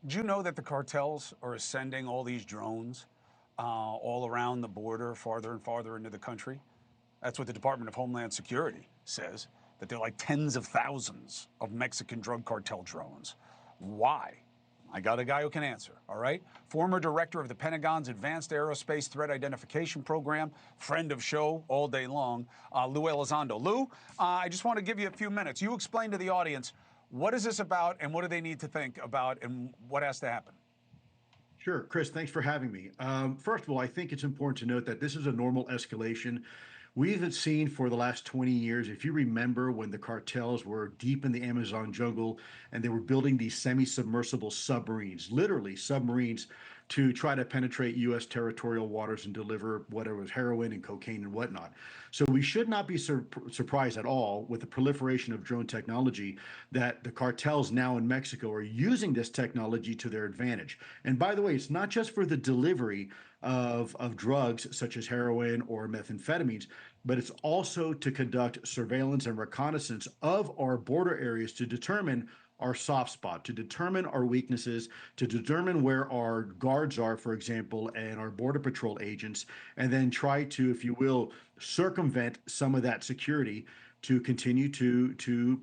Do you know that the cartels are sending all these drones all around the border, farther and farther into the country? That's what the Department of Homeland Security says, that they're like tens of thousands of Mexican drug cartel drones. Why? I got a guy who can answer, all right? Former director of the Pentagon's Advanced Aerospace Threat Identification Program, friend of show all day long, Lou Elizondo. Lou, I just want to give you a few minutes. You explain to the audience, what is this about and what do they need to think about and what has to happen? Sure, Chris, thanks for having me. First of all, I think it's important to note that this is a normal escalation. We've seen for the last 20 years, if you remember when the cartels were deep in the Amazon jungle and they were building these semi-submersible submarines, literally submarines, to try to penetrate U.S. territorial waters and deliver whatever was heroin and cocaine and whatnot. So we should not be surprised at all with the proliferation of drone technology that the cartels now in Mexico are using this technology to their advantage. And by the way, it's not just for the delivery of drugs such as heroin or methamphetamines, but it's also to conduct surveillance and reconnaissance of our border areas to determine our soft spot, to determine our weaknesses, to determine where our guards are, for example, and our Border Patrol agents, and then try to, if you will, circumvent some of that security to continue to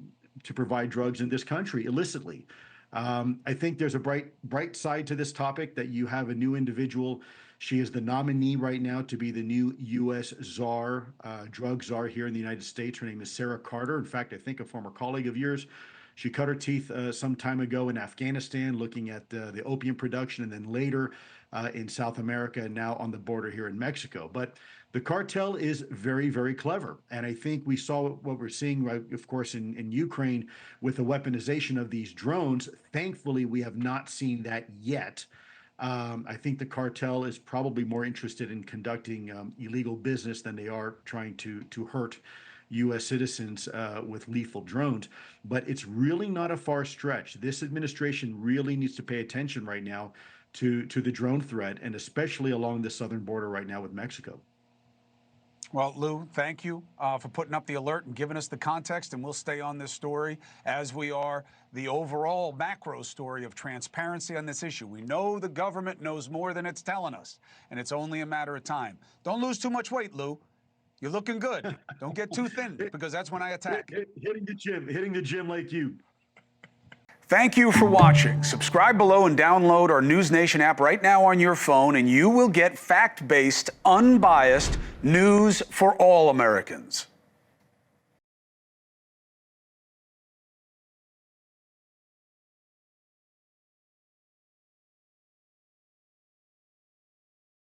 provide drugs in this country illicitly. I think there's a bright side to this topic that you have a new individual. She is the nominee right now to be the new U.S. czar, drug czar here in the United States. Her name is Sarah Carter. In fact, I think a former colleague of yours. She cut her teeth some time ago in Afghanistan, looking at the opium production, and then later in South America, and now on the border here in Mexico. But the cartel is very, very clever. And I think we saw what we're seeing, right, of course, in Ukraine with the weaponization of these drones. Thankfully, we have not seen that yet. I think the cartel is probably more interested in conducting illegal business than they are trying to hurt U.S. citizens with lethal drones. But it's really not a far stretch. This administration really needs to pay attention right now to the drone threat, and especially along the southern border right now with Mexico. Well, Lou, thank you for putting up the alert and giving us the context, and we'll stay on this story as we are the overall macro story of transparency on this issue. We know the government knows more than it's telling us, and it's only a matter of time. Don't lose too much weight, Lou. You're looking good. Don't get too thin, because that's when I attack. Hitting the gym like you. Thank you for watching. Subscribe below and download our NewsNation app right now on your phone, and you will get fact-based, unbiased news for all Americans.